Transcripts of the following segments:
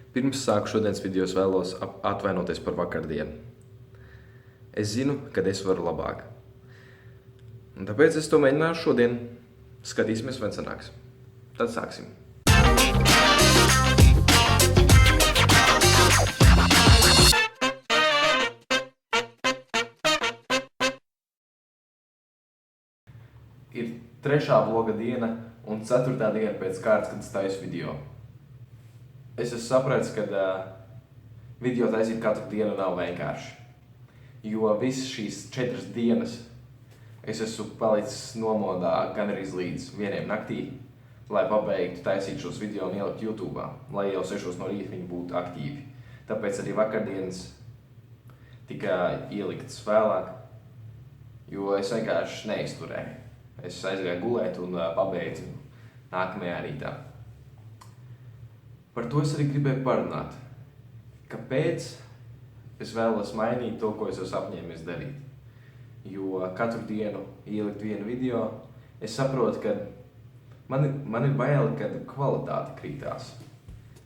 Pirms sāku šodienas video, es vēlos atvainoties par vakardienu. Es zinu, ka es varu labāk. Un tāpēc es to mēģināšu šodien. Skatīsimies, vai sanāks. Tad sāksim. Ir 3. vloga diena un 4. diena pēc kārtas, kad es taisu video. Es esmu sapratis, ka video taisīt katru dienu nav vienkārši. Jo visas šīs 4 dienas es esmu palicis nomodā gan arī līdz 1 naktī, lai pabeigtu taisīt šos video un ielikt YouTube, lai jau 6 no rīta viņi būtu aktīvi. Tāpēc arī vakardienas tika ieliktas vēlāk, jo es vienkārši neizturēju. Es aizgāju gulēt un pabeidzu nākamajā rītā. Par to es arī gribēju parunāt. Kāpēc es vēlos mainīt to, ko es esmu apņēmies darīt? Jo katru dienu ielikt vienu video, es saprotu, ka man ir baili, kad kvalitāte krītās.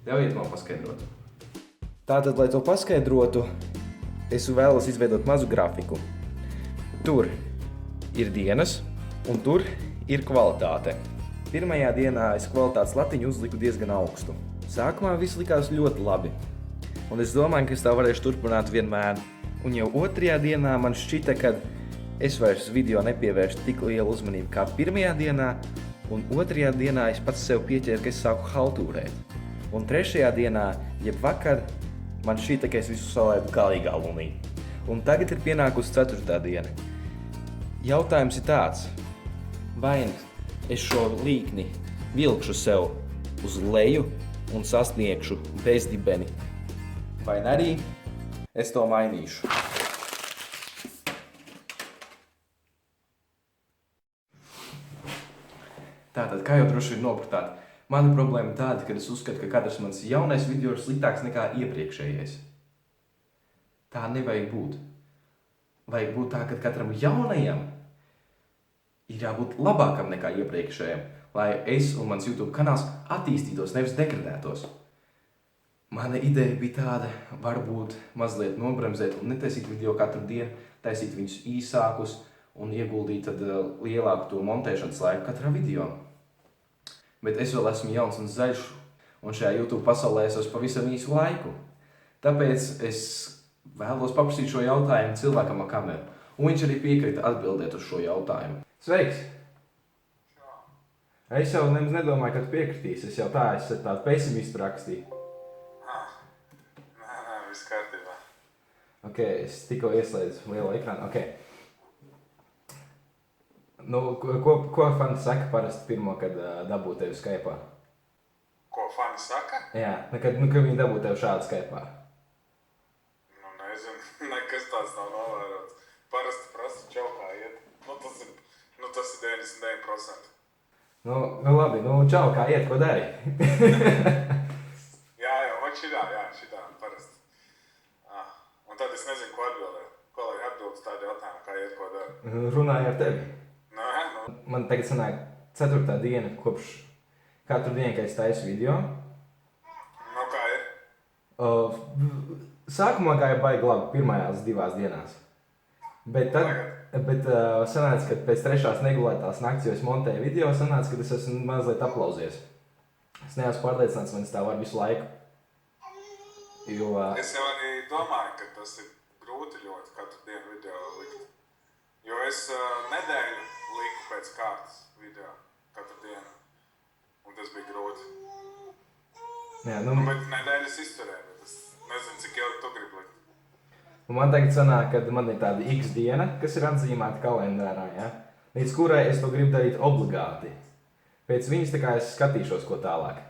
Ļaujiet man paskaidrot. Tātad, lai to paskaidrotu, es vēlos izveidot mazu grafiku. Tur ir dienas un tur ir kvalitāte. Pirmajā dienā es kvalitātes latiņu uzliku diezgan augstu. Sākumā viss likās ļoti labi, un es domāju, ka es tā varēšu turpināt vienmēr. Un jau 2. dienā man šķita, ka es vairs video nepievēršu tik lielu uzmanību kā 1. dienā, un 2. dienā es pats sev pieķēru, ka es sāku haltūrēt. Un 3. dienā, jeb vakar, man šķita, ka es visu salaidu galīgā lunī. Un tagad ir pienākusi 4. diena. Jautājums ir tāds, vai es šo līkni vilkšu sev uz leju un sasniegšu bezdibeni, vai arī es to mainīšu. Tātad, kā jau droši vien nopratāt, mana problēma tāda, ka es uzskatu, ka katrs mans jaunais video ir sliktāks nekā iepriekšējais. Tā nevajag būt. Vajag būt tā, ka katram jaunajam ir jābūt labākam nekā iepriekšējam, lai es un mans YouTube kanāls attīstītos, nevis degradētos. Mana ideja bija tāda, varbūt mazliet nobremzēt un netaisīt video katru dienu, taisīt viņus īsākus un ieguldīt tad lielāku to montēšanas laiku katrā video. Bet es vēl esmu jauns un zaļš, un šajā YouTube pasaulē es esmu pavisam īsu laiku. Tāpēc es vēlos paprasīt šo jautājumu cilvēkam ar kameru, un viņš arī piekrita atbildēt uz šo jautājumu. Sveiks! Es jau nemaz nedomāju, ka tu piekritīsi. Es jau tādu pesimistu rakstīju. Nē, viss kārtībā. Ok, es tikko ieslēdzu lielo ekrānu. Ok. Nu, ko fani saka parasti pirmo, kad dabū tevi Skype'ā? Ko fani saka? Jā, kad viņi dabū tevi šādu Skype'ā. Nu, nezinu, nekas tāds nav novērots. Parasti prasa čau, kā iet. Tas ir 99%. Nu labi, čau, kā iet, ko dari? jā, šitā, parasti. Un tad es nezinu, ko atbildēt. Ko lai atbild uz tādu jautājumu, kā iet, ko dari? Runāju ar tevi. Nu. Man tagad sanāk 4. diena kopš katru dienu, kad es taisu video. Nu, kā ir? Sākumā gāja baigi labi pirmajās 2 dienās. Bet sanāca, ka pēc 3. negulētās nakts, jo es montēju video, sanāca, ka es esmu mazliet aplauzies. Es neesmu pārliecināts, man es tā varu visu laiku. Es jau arī domāju, ka tas ir grūti ļoti katru dienu video likt. Jo es nedēļu liku pēc kārtas video katru dienu. Un tas bija grūti. Jā, Bet nedēļas izturēju, bet es nezinu, cik ilgi tu gribi likt. Un man tagad sanāk, ka man ir tāda X diena, kas ir atzīmēta kalendārā, ja? Līdz kurai es to gribu darīt obligāti. Pēc viņas tā kā es skatīšos, ko tālāk.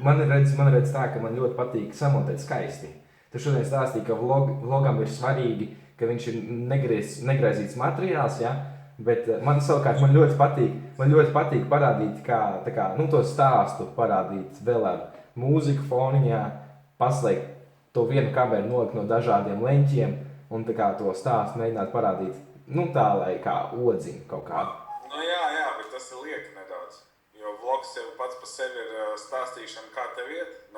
Man redz tā, ka man ļoti patīk samontēt skaisti. Tu šodien stāstīji, ka vlogam ir svarīgi, ka viņš ir negraizīts materiāls, ja? Bet man savukārt ļoti patīk parādīt, to stāstu parādīt vēl ar mūziku foniņā, paslēgt to vienu kameru nolikt no dažādiem leņķiem un to stāstu mēģināt parādīt, tā, lai kā odziņu kaut kādu. Nu jā, bet tas ir lieki nedaudz, jo vlogs jau pats par sevi ir stāstīšana, kā tev iet,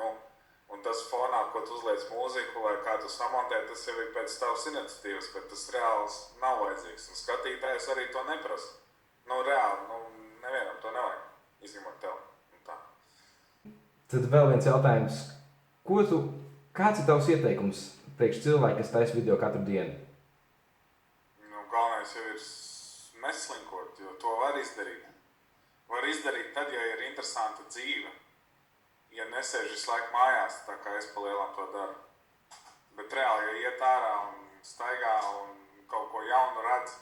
Un tas fonā, ko tu uzliec mūziku vai kā tu samontē, tas jau ir pēc tavas iniciatīvas, bet tas reāls nav vajadzīgs. Un skatītājs arī to neprasa. Nu, reāli, nevienam to nevajag, izņemot tev. Un tā. Tad vēl viens jautājums. Kāds ir tavs ieteikums priekš cilvēki, kas taisa video katru dienu? Nu, galvenais jau ir neslinkot, jo to var izdarīt. Var izdarīt tad, ja ir interesanta dzīve. Ja nesēž visu laiku mājās, tā kā es palielam to daru. Bet reāli, ja iet ārā un staigā un kaut ko jaunu redz,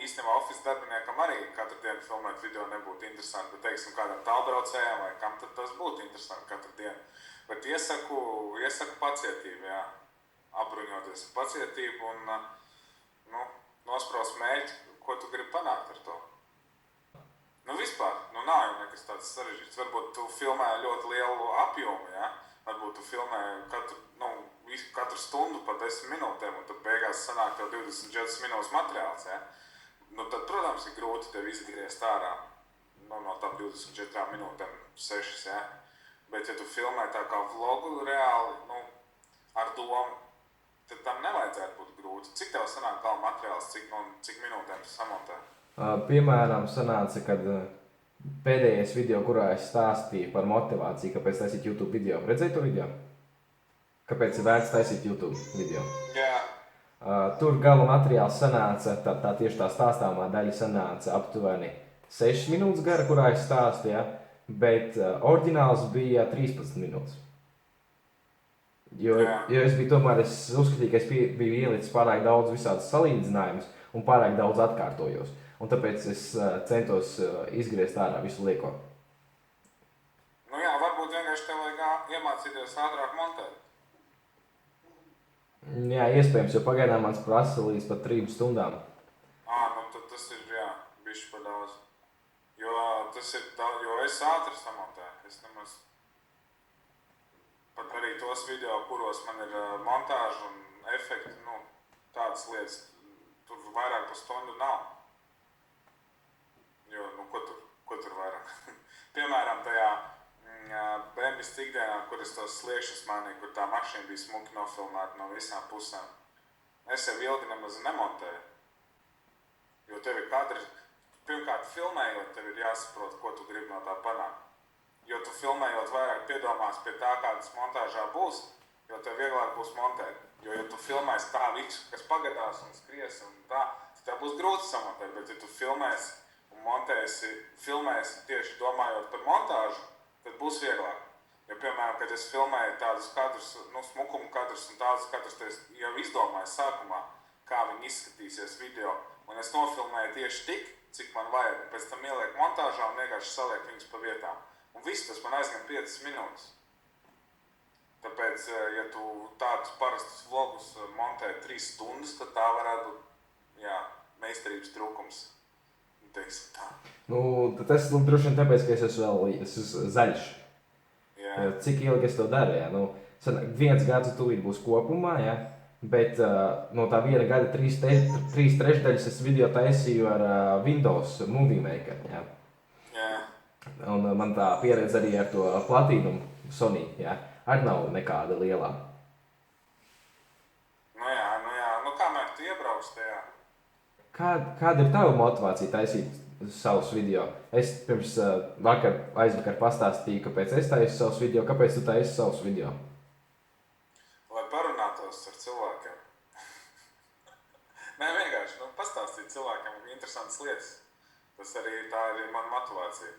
īstenībā office darbiniekam arī katru dienu filmēt video nebūtu interesanti, bet, teiksim, kādam tālbraucējam vai kam tad tas būtu interesanti katru dienu. Bet iesaku pacietību, jā. Apbruņoties ar pacietību un nospraust mērķi, ko tu gribi panākt ar to. Vispār, nav jau nekas tāds sarežģīts. Varbūt tu filmē ļoti lielu apjomu, ja? Varbūt tu filmē katru stundu pa 10 minūtēm, un tad beigās sanāk tev 24 minūtes materiāls, ja? Tad, protams, ir grūti tev izgriezt ārā no tām 24 minūtēm 6, ja? Bet, ja tu filmē tā kā vlogu reāli, ar domu, tad tam nevajadzētu būt grūti. Cik tev sanāk gala materiāls, cik minūtēm tu samontē? Piemēram, sanāca, kad pēdējais video, kurā es stāstīju par motivāciju, kāpēc taisīt YouTube video. Redzēji to video? Kāpēc ir vērts taisīt YouTube video? Jā. Tur gala materiāls sanāca, tieši tā stāstāmā daļa sanāca aptuveni 6 minūtes gara, kurā es stāstu, ja? Bet oriģināls bija 13 minūtes. Jo es uzskatīju, ka es biju ielicis pārāk daudz visādas salīdzinājumus un pārāk daudz atkārtojos. Un tāpēc es centos izgriezt ārā visu lieko. Varbūt vienkārši tev vajag iemācīties ātrāk montēt. Jā, iespējams, jo pagaidām mans prasa līdz pat 3 stundām. Tad tas ir, bišķi par daudz. Jo es ātri samontēju. Es nemaz pat arī tos video, kuros man ir montāža un efekti, tādas lietas, tur vairāk par stundu nav. Jo, ko tur vairāk? Piemēram, tajā Bembis ikdienā, kur es tos sliekšņus manīju, kur tā mašīna bija smuki nofilmēta no visām pusēm. Es jau ilgi nemaz nemontēju. Jo tev ir kadri, pirmkārt filmējot, tev ir jāsaprot, ko tu gribi no tā panākt. Jo tu filmējot vairāk piedomās pie tā, kādas montāžā būs, jo tev vieglāk būs montēt. Jo, ja tu filmēsi tā visu, kas pagadās un skries un tā, tad tev būs grūti samontēt. Bet, ja tu filmēsi tieši domājot par montāžu, tad būs vieglāk. Jo, piemēram, kad es filmēju tādus kadrus, smukumu kadrus un tādus kadrus, tad es jau izdomāju sākumā, kā viņi izskatīsies video. Un es nofilmēju tieši tik, cik man vajag. Un pēc tam ieliek montāžā un vienkārši saliek viņus pa vietām. Un viss tas man aizņem 5 minūtes. Tāpēc, ja tu tādus parastus vlogus montē 3 stundas, tad tā varētu būt, meistarības trūkums. Teiksim tā. Tas droši vien tāpēc, ka es esmu zaļš. Jā. Cik ilgi es to daru, ja? 1 gads tūlīt būs kopumā, ja? Bet no tā 1 gada 3/3 es video taisīju ar Windows Movie Maker, ja? Jā. Un man tā pieredze arī ar to platīnumu Sony, ja? Arī nav nekāda lielā. Kamēr tu iebrauks tajā? Kāda ir tava motivācija taisīt savus video? Es pirms aizvakar pastāstīju, kāpēc es taisu savus video. Kāpēc tu taisi savus video? Lai parunātos ar cilvēkiem. Nē, vienkārši, pastāstīt cilvēkiem interesantas lietas. Tā ir mana motivācija.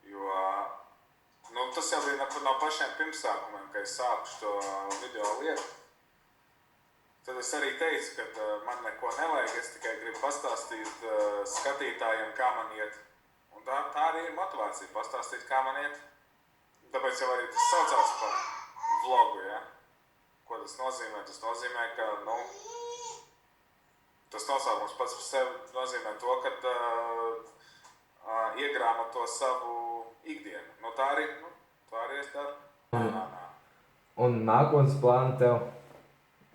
Jo, tas jau bija no pašiem pirmsākumiem, kad es sāku šo video lietu. Tad es arī teicu, ka man neko nevajag, es tikai gribu pastāstīt skatītājiem, kā man iet. Un tā arī ir motivācija, pastāstīt, kā man iet. Tāpēc jau arī tas saucās par vlogu, ja? Ko tas nozīmē? Tas nozīmē, ka, tas nosaukums pats par sevi nozīmē to, ka iegrāmato savu ikdienu. Tā arī es daru. Un nākotnes plāni tev?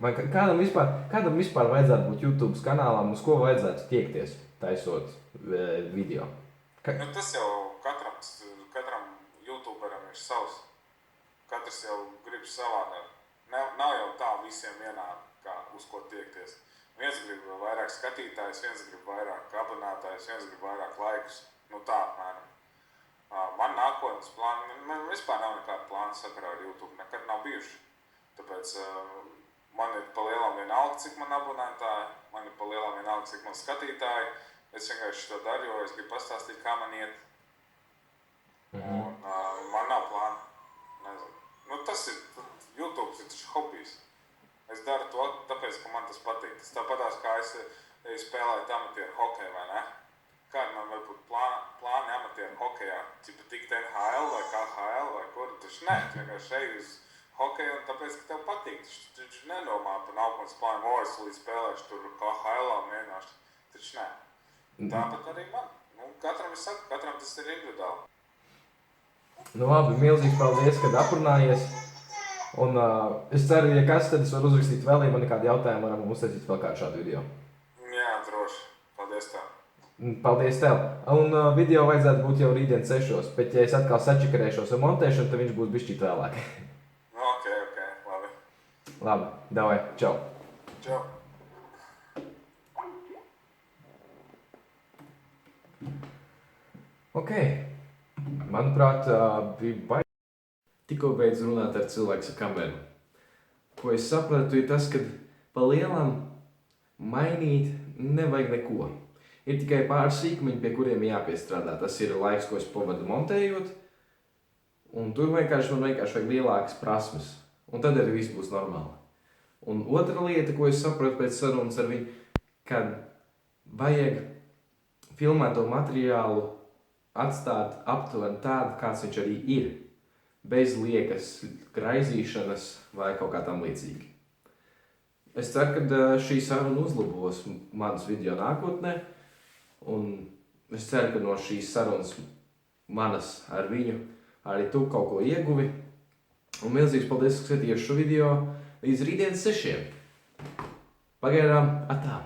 Kādam vispār vajadzētu būt YouTube kanālam, uz ko vajadzētu tiekties, taisot video? Tas jau katram YouTuberam ir savs. katrs jau grib savādāk. Nav jau tā visiem vienādi, kā uz ko tiekties. Viens grib vairāk skatītājs, viens grib vairāk abonētājs, viens grib vairāk laikus. Nu tā, apmēram. Man nākotnes plāni, man vispār nav nekāda plāna sakarā ar YouTube, nekad nav bijuši. Tāpēc man ir pa lielam vienalga, cik man abonētāji, man ir pa lielam vienalga, cik man skatītāji. Es vienkārši to daru, jo es gribu pastāstīt, kā man iet. Un man nav plāna. Nezinu. Nu, tas ir, YouTube ir taču hobijs. Es daru to, tāpēc, ka man tas patīk. Tas tāpatās, kā es spēlēju amatieru hokeju, vai ne? Kādi man var būt plāni amatieru hokejā? Cipa tikt NHL vai KHL vai kur? Taču ne, tu vienkārši ej uz hokeju, un tāpēc, ka tev patīk. Taču nedomā par nākotnes plānu, es līdz spēlēšu tur KHL mēģināšu. Taču ne. Tāpat arī man. Nu, katram es saku, katram tas ir individuāli. Nu labi, milzīgs paldies, kad aprunājies. Un es ceru, ja kas, tad es varu uzrakstīt vēl, ja man ir kādi jautājumi, varam uztaisīt vēl kādu šādu video. Jā, droši. Paldies tev. Paldies tev. Un video vajadzētu būt jau rītdien 6, bet ja es atkal sačakarēšos ar montēšanu, tad viņš būs bišķīt vēlāk. Ok, labi. Labi, davai, čau. Čau. Ok, manuprāt, bija baigi. Tikko beidz runāt ar cilvēku ar kameru. Ko es sapratu, ir tas, ka pa lielam mainīt nevajag neko. Ir tikai pāris sīkumiņi, pie kuriem jāpiestrādā. Tas ir laiks, ko es pavadu montējot, un tur man vienkārši vajag lielākas prasmes. Un tad arī viss būs normāli. Un otra lieta, ko es sapratu pēc sarunas ar viņu, kad vajag filmēto materiālu atstāt aptuveni tādu, kāds viņš arī ir, bez liekas graizīšanas vai kaut kā tam līdzīgi. Es ceru, ka šī saruna uzlabos manus video nākotnē, un es ceru, ka no šīs sarunas manas ar viņu arī tu kaut ko ieguvi. Un milzīgs paldies, ka skatījies šo video līdz rītdienas 6. Pagaidām, atā!